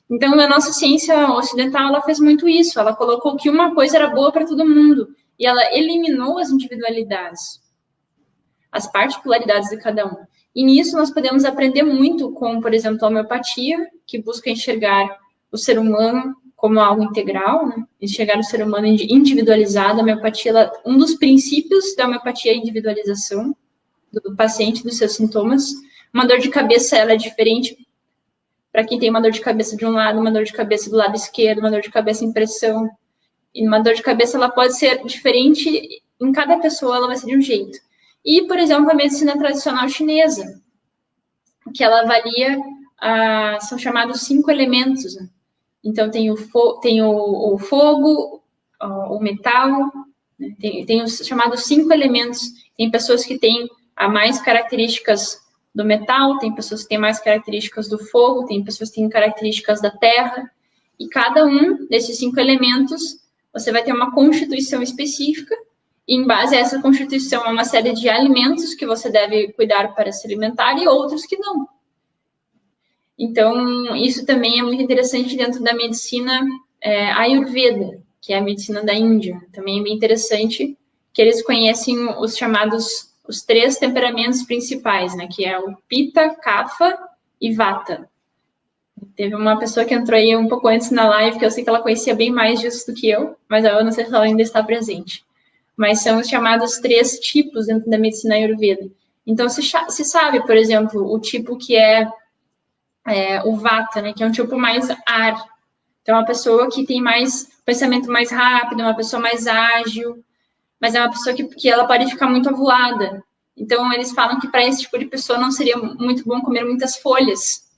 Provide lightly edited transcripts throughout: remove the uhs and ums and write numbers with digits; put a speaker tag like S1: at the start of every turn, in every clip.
S1: Então, a nossa ciência ocidental, ela fez muito isso, ela colocou que uma coisa era boa para todo mundo, e ela eliminou as individualidades, as particularidades de cada um. E nisso nós podemos aprender muito com, por exemplo, a homeopatia, que busca enxergar o ser humano como algo integral, né? Enxergar o ser humano individualizado. A homeopatia, um dos princípios da homeopatia é a individualização do paciente, dos seus sintomas. Uma dor de cabeça, ela é diferente para quem tem uma dor de cabeça de um lado, uma dor de cabeça do lado esquerdo, uma dor de cabeça em pressão. E uma dor de cabeça, ela pode ser diferente, em cada pessoa ela vai ser de um jeito. E, por exemplo, a medicina tradicional chinesa, que ela avalia, são chamados 5 elementos, né? Então, tem o fogo, o metal, né? Tem os chamados 5 elementos. Tem pessoas que têm mais características do metal, tem pessoas que têm mais características do fogo, tem pessoas que têm características da terra, e cada um desses 5 elementos, você vai ter uma constituição específica, e em base a essa constituição, há uma série de alimentos que você deve cuidar para se alimentar, e outros que não. Então, isso também é muito interessante dentro da medicina Ayurveda, que é a medicina da Índia. Também é bem interessante que eles conhecem os chamados, os 3 temperamentos principais, né? Que é o Pitta, Kapha e Vata. Teve uma pessoa que entrou aí um pouco antes na live, que eu sei que ela conhecia bem mais disso do que eu, mas eu não sei se ela ainda está presente. Mas são os chamados 3 tipos dentro da medicina Ayurveda. Então, se sabe, por exemplo, o tipo que é o Vata, né, que é um tipo mais ar. Então, é uma pessoa que tem mais pensamento mais rápido, uma pessoa mais ágil, mas é uma pessoa que ela pode ficar muito avoada. Então, eles falam que para esse tipo de pessoa não seria muito bom comer muitas folhas,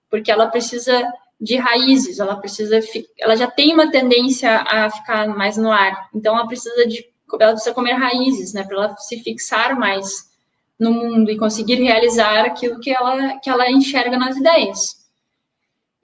S1: porque ela precisa de raízes, ela já tem uma tendência a ficar mais no ar. Então, ela precisa comer raízes, né, para ela se fixar mais no mundo e conseguir realizar aquilo que ela enxerga nas ideias.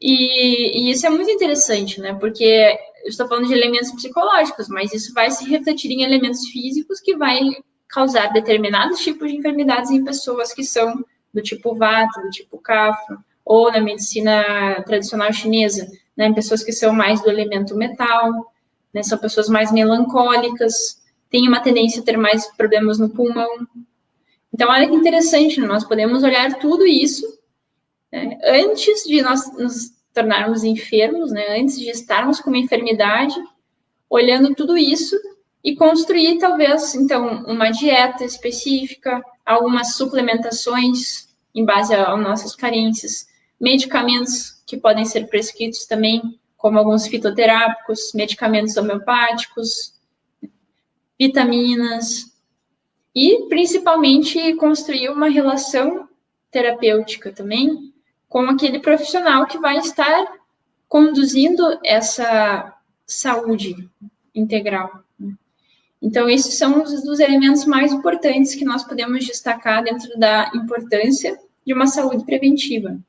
S1: E isso é muito interessante, né? Porque eu estou falando de elementos psicológicos, mas isso vai se refletir em elementos físicos que vai causar determinados tipos de enfermidades em pessoas que são do tipo Vata, do tipo Kapha, ou na medicina tradicional chinesa, né? Em pessoas que são mais do elemento metal, né? São pessoas mais melancólicas, têm uma tendência a ter mais problemas no pulmão. Então, olha que interessante, nós podemos olhar tudo isso, né, antes de nós nos tornarmos enfermos, né, antes de estarmos com uma enfermidade, olhando tudo isso e construir, talvez, então, uma dieta específica, algumas suplementações em base às nossas carências, medicamentos que podem ser prescritos também, como alguns fitoterápicos, medicamentos homeopáticos, vitaminas, e, principalmente, construir uma relação terapêutica também com aquele profissional que vai estar conduzindo essa saúde integral. Então, esses são os dos elementos mais importantes que nós podemos destacar dentro da importância de uma saúde preventiva.